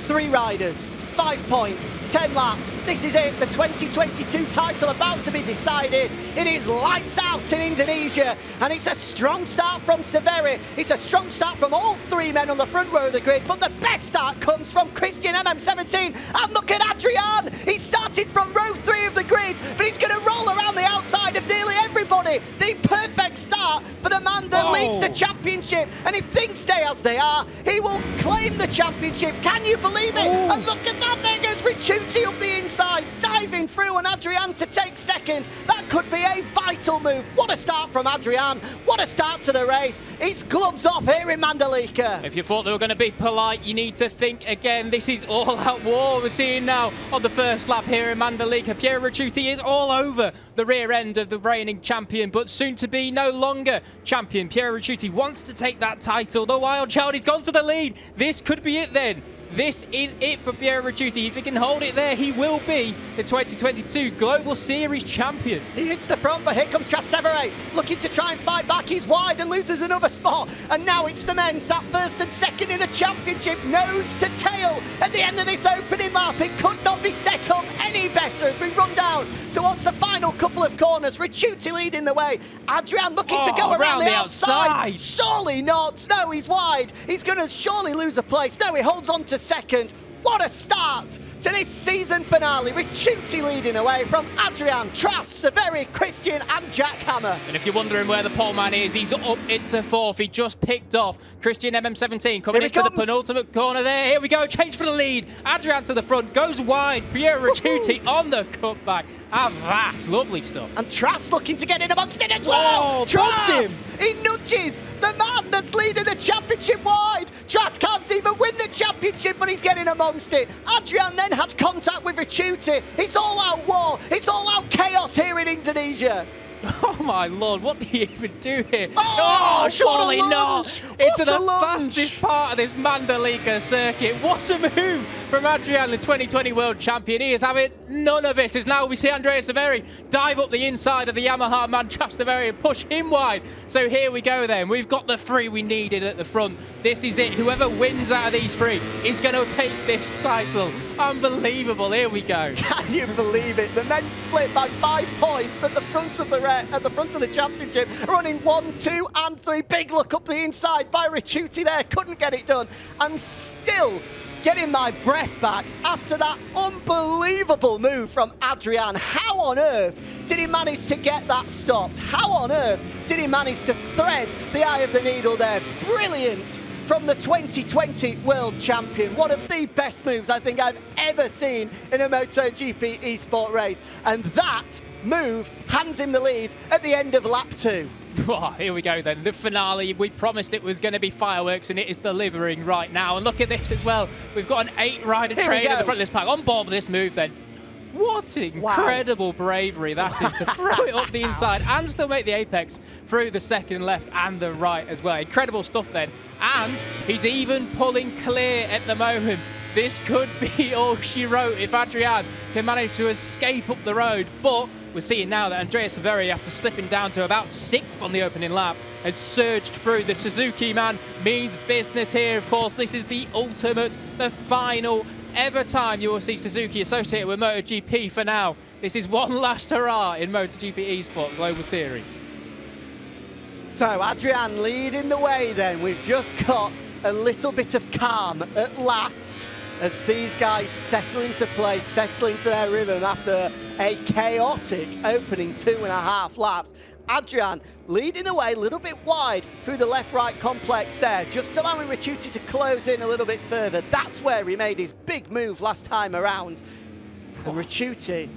3 riders, 5 points, 10 laps. This is it, the 2022 title about to be decided. It is lights out in Indonesia, and it's a strong start from Severi. It's a strong start from all 3 men on the front row of the grid, but the best start comes from Christian MM17. And look at Adrian. He started from row 3 of the grid, but he's going to roll around the outside of nearly everybody. The perfect start for the man that leads the championship. And if things stay as they are, he will claim the championship. Can you believe it? And look at that, there goes Ricciuti up the inside, diving through, and Adrian to take second. That could be a vital move. What a start from Adrian. What a start to the race. It's gloves off here in Mandalika. If you thought they were going to be polite, you need to think again. This is all-out war we're seeing now on the first lap here in Mandalika. Piero Ricciuti is all over the rear end of the reigning champion, but soon to be no longer champion. Piero Ricciuti wants to take that title. The wild child, he's gone to the lead. This could be it then. This is it for Piero Ricciuti. If he can hold it there, he will be the 2022 Global Series champion. He hits the front, but here comes Trastevere, looking to try and fight back. He's wide and loses another spot. And now it's the men sat first and second in a championship, nose to tail at the end of this opening lap. It could not be set up any better as we run down towards the final couple of corners. Ricciuti leading the way. Adrian looking to go around the outside. Surely not. No, he's wide. He's going to surely lose a place. No, he holds on to second. What a start to this season finale. Ricciuti leading away from Adrian, Trass, Severi, Christian and Jack Hammer. And if you're wondering where the pole man is, he's up into 4th. He just picked off Christian MM17 coming into the penultimate corner there. Here we go, change for the lead. Adrian to the front, goes wide. Piero Ricciuti on the cutback. Have that, lovely stuff. And Trass looking to get in amongst it as well. Trass, he nudges the man that's leading the championship wide. Trass can't even win the championship, but he's getting amongst it. Adrian then has contact with Ricciuti. It's all out war. It's all out chaos here in Indonesia. Oh my lord, what do you even do here? Oh, surely not! Into the fastest part of this Mandalika circuit. What a move from Adrian, the 2020 world champion. He is having none of it, as now we see Andrea Severi dive up the inside of the Yamaha man, Severi, and push him wide. So here we go then. We've got the 3 we needed at the front. This is it. Whoever wins out of these 3 is going to take this title. Unbelievable. Here we go. Can you believe it? The men split by 5 points at the front of the championship, running 1, 2 and 3. Big look up the inside by Ricciuti there. Couldn't get it done. I'm still getting my breath back after that unbelievable move from Adrian. How on earth did he manage to get that stopped? How on earth did he manage to thread the eye of the needle there? Brilliant from the 2020 world champion. One of the best moves I think I've ever seen in a MotoGP eSport race. And that move hands him the lead at the end of lap 2. Oh, here we go then, the finale. We promised it was going to be fireworks, and it is delivering right now. And look at this as well. We've got an 8-rider train at the front of this pack. On board with this move then. What incredible bravery that is to throw it up the inside and still make the apex through the second left and the right as well. Incredible stuff then. And he's even pulling clear at the moment. This could be all she wrote if Adrian can manage to escape up the road. But we're seeing now that Andrea Severi, after slipping down to about 6th on the opening lap, has surged through. The Suzuki man means business here. Of course, this is the ultimate, the final ever time you will see Suzuki associated with MotoGP for now. This is one last hurrah in MotoGP eSport Global Series. So Adrian leading the way then. We've just got a little bit of calm at last as these guys settle into place, settle into their rhythm after a chaotic opening 2.5 laps. Adrian leading the way a little bit wide through the left-right complex there, just allowing Ricciuti to close in a little bit further. That's where he made his big move last time around. And Ricciuti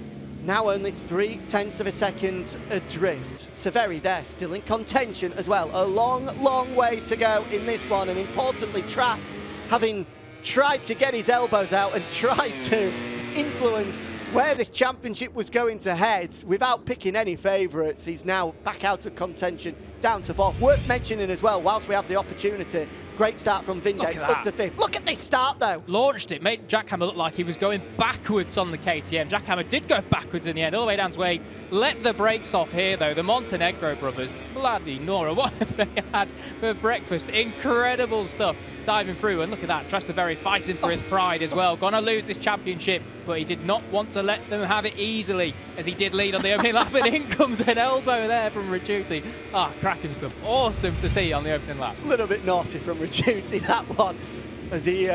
now only 0.3 of a second adrift. Severi there, still in contention as well. A long, long way to go in this one. And importantly, Trask, having tried to get his elbows out and tried to influence where this championship was going to head without picking any favourites. He's now back out of contention, down to 4th. Worth mentioning as well, whilst we have the opportunity, great start from Vindex, up to 5th. Look at this start though. Launched it, made Jackhammer look like he was going backwards on the KTM. Jackhammer did go backwards in the end, all the way down to 8. Let the brakes off here though. The Montenegro brothers, bloody Nora, what have they had for breakfast? Incredible stuff. Diving through, and look at that, Trastevere fighting for his pride as well. Gonna lose this championship, but he did not want to let them have it easily, as he did lead on the opening lap, and in comes an elbow there from Ricciuti. Cracking stuff. Awesome to see on the opening lap. A little bit naughty from Ricciuti, that one, as he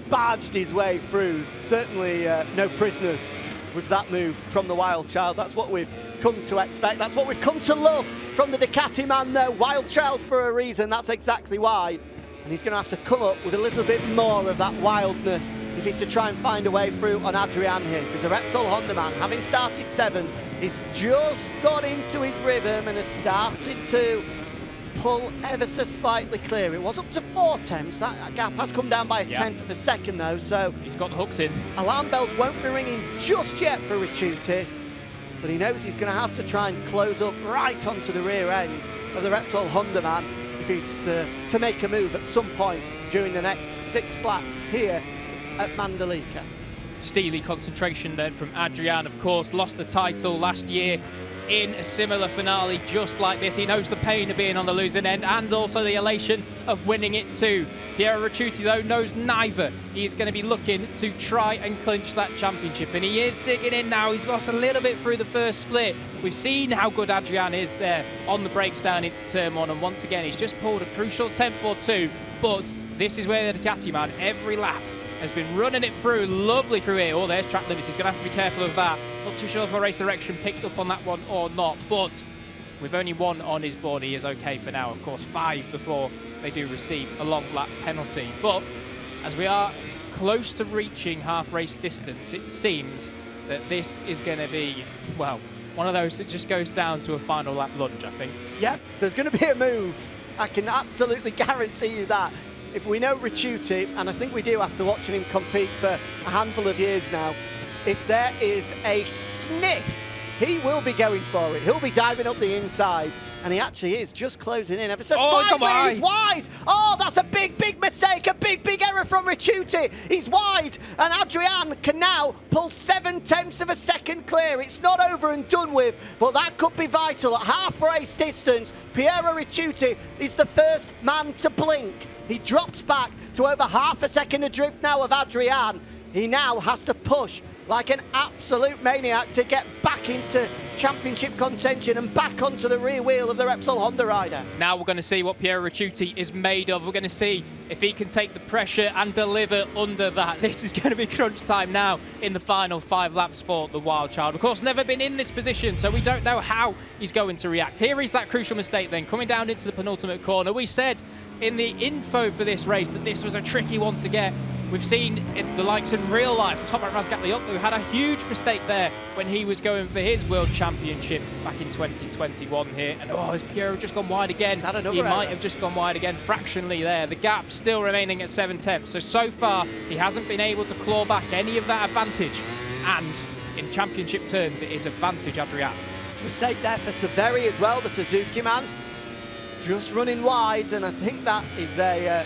barged his way through. Certainly no prisoners with that move from the Wild Child. That's what we've come to expect. That's what we've come to love from the Ducati man though. Wild Child for a reason, that's exactly why. And he's going to have to come up with a little bit more of that wildness if he's to try and find a way through on Adrian here. Because the Repsol Honda man, having started 7th, he's just got into his rhythm and has started to pull ever so slightly clear. It was up to 4 tenths. That gap has come down by a tenth of a second though, so he's got the hooks in. Alarm bells won't be ringing just yet for Ricciuti, but he knows he's going to have to try and close up right onto the rear end of the Repsol Honda man if he's to make a move at some point during the next 6 laps here at Mandalika. Steely concentration then from Adrian, of course, lost the title last year in a similar finale just like this. He knows the pain of being on the losing end and also the elation of winning it too. Piero Ricciuti though knows neither. He is going to be looking to try and clinch that championship, and he is digging in now. He's lost a little bit through the first split. We've seen how good Adrian is there on the brakes down into turn 1, and once again he's just pulled a crucial 10th or 2, but this is where the Ducati man every lap has been running it through, lovely through here. Oh, there's track limits, he's going to have to be careful of that. Not too sure if a race direction picked up on that one or not, but with only 1 on his board, he is okay for now. Of course, 5 before they do receive a long lap penalty. But as we are close to reaching half race distance, it seems that this is going to be, well, one of those that just goes down to a final lap lunge, I think. Yeah, there's going to be a move. I can absolutely guarantee you that. If we know Ricciuti, and I think we do after watching him compete for a handful of years now, if there is a sniff, he will be going for it. He'll be diving up the inside, and he actually is just closing in ever so slightly. He's wide. Oh, that's a big, big mistake, a big, big error from Ricciuti. He's wide, and Adrian can now pull 7 tenths of a second clear. It's not over and done with, but that could be vital. At half race distance, Piero Ricciuti is the first man to blink. He drops back to over half a second adrift now of Adrian. He now has to push like an absolute maniac to get back into championship contention and back onto the rear wheel of the Repsol Honda rider. Now we're going to see what Piero Ricciuti is made of. We're going to see if he can take the pressure and deliver under that. This is going to be crunch time now in the final 5 laps for the Wild Child. Of course, never been in this position, so we don't know how he's going to react. Here is that crucial mistake then, coming down into the penultimate corner. We said in the info for this race that this was a tricky one to get. We've seen the likes in real life, Toprak Razgatlioglu had a huge mistake there when he was going for his World Championship back in 2021 here. And has Piero just gone wide again? He might have just gone wide again, fractionally there. The gap still remaining at 7 tenths. So far, he hasn't been able to claw back any of that advantage. And in championship terms, it is advantage Adrian. Mistake there for Severi as well, the Suzuki man. Just running wide, and I think that is a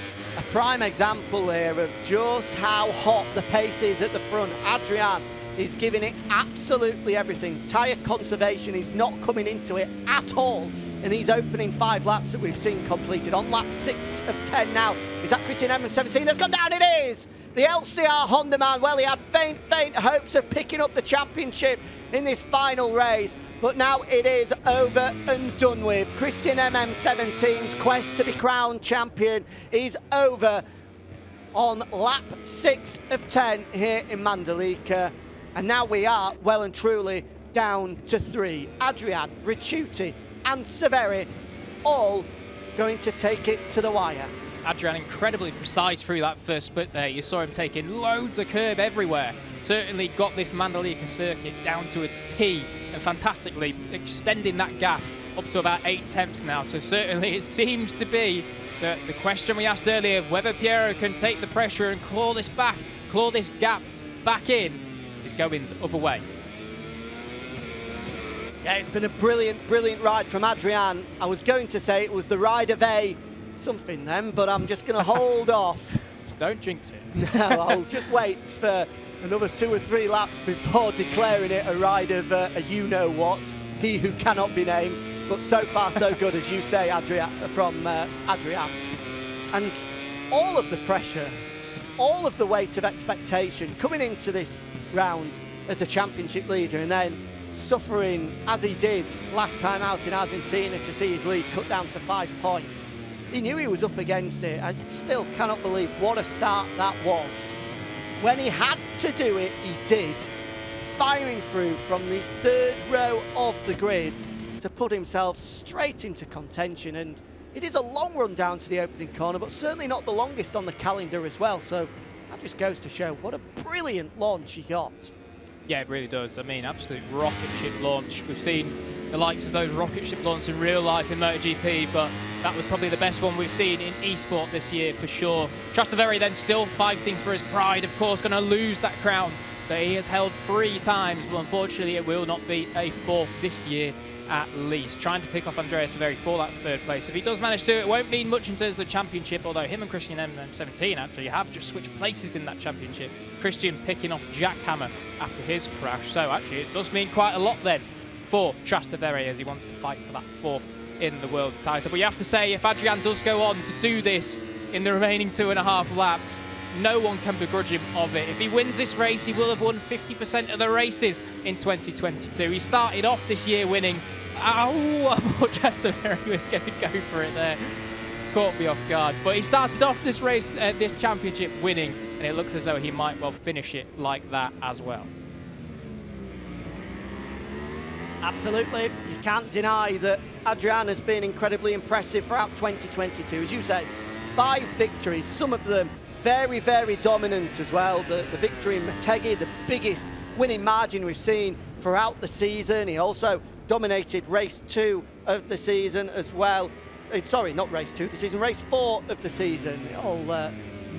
prime example here of just how hot the pace is at the front. Adrian is giving it absolutely everything. Tyre conservation is not coming into it at all in these opening 5 laps that we've seen completed. On lap 6 of 10 now. Is that Christian Edmonds 17? That's gone down, it is! The LCR Honda man, well, he had faint hopes of picking up the championship in this final race, but now it is over and done with. Christian MM17's quest to be crowned champion is over on lap 6 of 10 here in Mandalika. And now we are well and truly down to 3. Adrian, Ricciuti and Severi all going to take it to the wire. Adrian incredibly precise through that first split there. You saw him taking loads of curb everywhere. Certainly got this Mandalika circuit down to a T, and fantastically extending that gap up to about 8 tenths now. So certainly it seems to be that the question we asked earlier of whether Piero can take the pressure and claw this gap back in is going the other way. Yeah, it's been a brilliant, brilliant ride from Adrian. I was going to say it was the ride of a something then, but I'm just going to hold off. Don't jinx it. No, I'll just wait for another 2 or 3 laps before declaring it a ride of a you-know-what, he who cannot be named. But so far, so good, as you say, Adrian. And all of the pressure, all of the weight of expectation coming into this round as the championship leader, and then suffering as he did last time out in Argentina to see his lead cut down to 5 points. He knew he was up against it. I still cannot believe what a start that was. When he had to do it, he did. Firing through from the 3rd row of the grid to put himself straight into contention. And it is a long run down to the opening corner, but certainly not the longest on the calendar as well. So that just goes to show what a brilliant launch he got. Yeah, it really does. I mean, absolute rocket ship launch. We've seen the likes of those rocket ship launches in real life in MotoGP, but that was probably the best one we've seen in eSport this year for sure. Trastevere then still fighting for his pride, of course, going to lose that crown that he has held 3 times, but unfortunately it will not be a 4th this year at least. Trying to pick off Andrea Severi for that 3rd place. If he does manage to, it won't mean much in terms of the championship, although him and Christian M17 actually have just switched places in that championship. Christian picking off Jack Hammer after his crash, so actually it does mean quite a lot then for Trastevere as he wants to fight for that 4th in the world title. But you have to say, if Adrian does go on to do this in the remaining 2.5 laps, no one can begrudge him of it. If he wins this race, he will have won 50% of the races in 2022. He started off this year winning. Oh, I thought Trastevere was going to go for it there. Caught me off guard. But he started off this race, this championship winning, and it looks as though he might well finish it like that as well. Absolutely. You can't deny that Adrian has been incredibly impressive throughout 2022. As you say, 5 victories, some of them very, very dominant as well. The victory in Motogp, the biggest winning margin we've seen throughout the season. He also dominated race 2 of the season as well. Sorry, not race 2 of the season, race 4 of the season. It all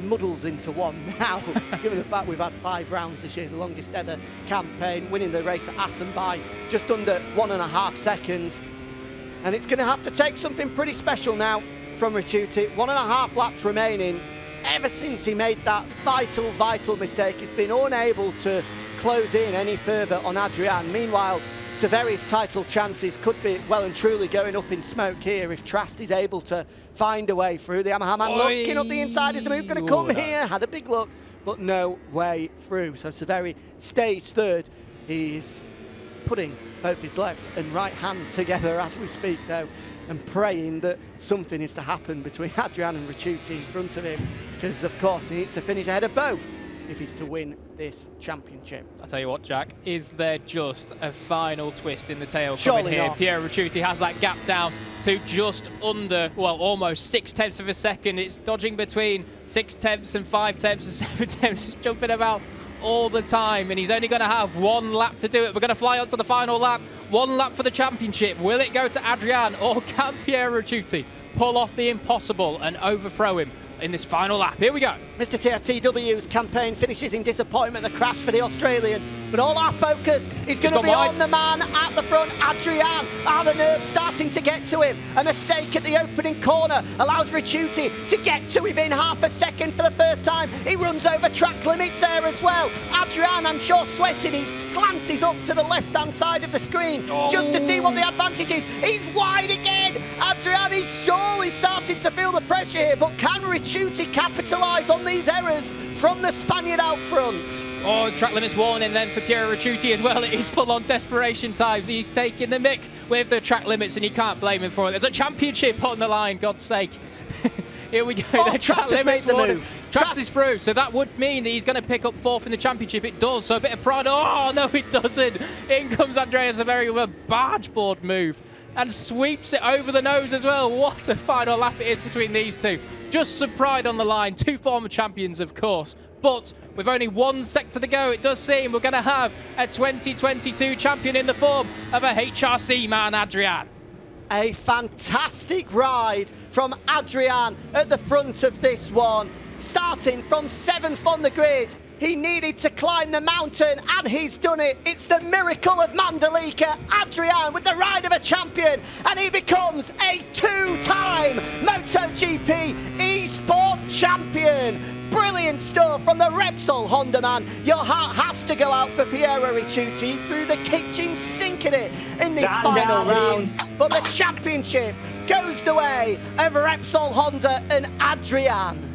muddles into one now, given the fact we've had 5 rounds this year, the longest ever campaign, winning the race at Assen by just under 1.5 seconds. And it's going to have to take something pretty special now from Ricciuti. 1.5 laps remaining. Ever since he made that vital mistake, he's been unable to close in any further on Adrian. Meanwhile, Severi's title chances could be well and truly going up in smoke here if Trast is able to find a way through. The Yamaha man looking up the inside. Is the move going to come here? Had a big look, but no way through. So Severi stays 3rd. He's putting both his left and right hand together as we speak, though, and praying that something is to happen between Adrian and Ricciuti in front of him, because, of course, he needs to finish ahead of both if he's to win this championship. I'll tell you what, Jack, is there just a final twist in the tail Surely coming here? not. Piero Ricciuti has that gap down to just under, well, almost 0.6 of a second. It's dodging between 0.6 and 0.5 and 0.7. It's jumping about all the time, and he's only going to have 1 lap to do it. We're going to fly on to the final lap. 1 lap for the championship. Will it go to Adrian, or can Piero Ricciuti pull off the impossible and overthrow him in this final lap? Here we go. Mr. TFTW's campaign finishes in disappointment, the crash for the Australian. But all our focus is going to be on the man at the front, Adrian. Are the nerves starting to get to him? A mistake at the opening corner allows Ricciuti to get to within 0.5 second for the first time. He runs over track limits there as well. Adrian, I'm sure, sweating. He glances up to the left-hand side of the screen just to see what the advantage is. He's wide again. Adrian is surely starting to feel the pressure here, but can Ricciuti capitalise on these errors from the Spaniard out front? Oh, track limits warning then for Piero Ricciuti as well. It is full-on desperation times. He's taking the mick with the track limits, and you can't blame him for it. There's a championship on the line, God's sake. Here we go. Oh, the track limits made the warning. move. Trast is through, so that would mean that he's going to pick up 4th in the championship. It does, so a bit of pride. Oh, no, it doesn't. In comes Andrea Severi with a barge board move and sweeps it over the nose as well. What a final lap it is between these two. Just some pride on the line. 2 former champions, of course. But with only 1 sector to go, it does seem we're going to have a 2022 champion in the form of a HRC man, Adrian. A fantastic ride from Adrian at the front of this one. Starting from 7th on the grid, He needed to climb the mountain, and he's done it. It's the miracle of Mandalika. Adrian with the ride of a champion, and he becomes a 2-time MotoGP eSport champion. Brilliant stuff from the Repsol Honda man. Your heart has to go out for Piero Ricciuti through the kitchen sink in it in this final round. But the championship goes the way of Repsol Honda and Adrian.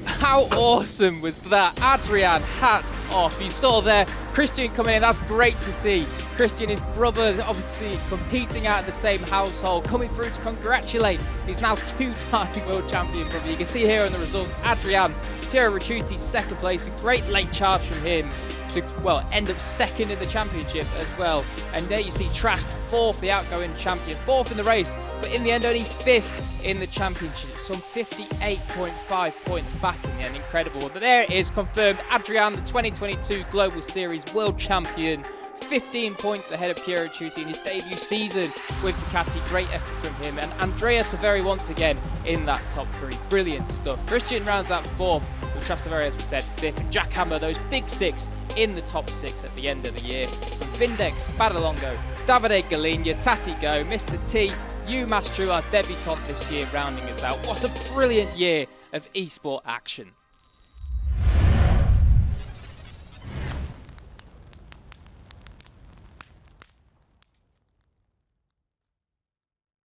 How awesome was that? Adrian, hats off. You saw there Christian coming in. That's great to see. Christian, his brother, obviously competing out of the same household, coming through to congratulate. He's now 2-time world champion. You can see here in the results, Adrian, Piero Ricciuti, second place. A great late charge from him to, well, end up second in the championship as well. And there you see Trast, fourth, the outgoing champion, fourth in the race, but in the end only fifth in the championship. Some 58.5 points back in the end. Incredible. But there it is, confirmed. Adrian, the 2022 Global Series world champion, 15 points ahead of Piero Ricciuti in his debut season with Ducati. Great effort from him. And Andrea Severi once again in that top 3. Brilliant stuff. Christian rounds out 4th, with Trastevere, as we said, 5th. And Jack Hammer, those big 6 in the top 6 at the end of the year. From Vindex, Spadalongo, Davide Galigna, Tati Go, Mr. T, Yu Mastru, our debutant this year, rounding us out. What a brilliant year of eSport action.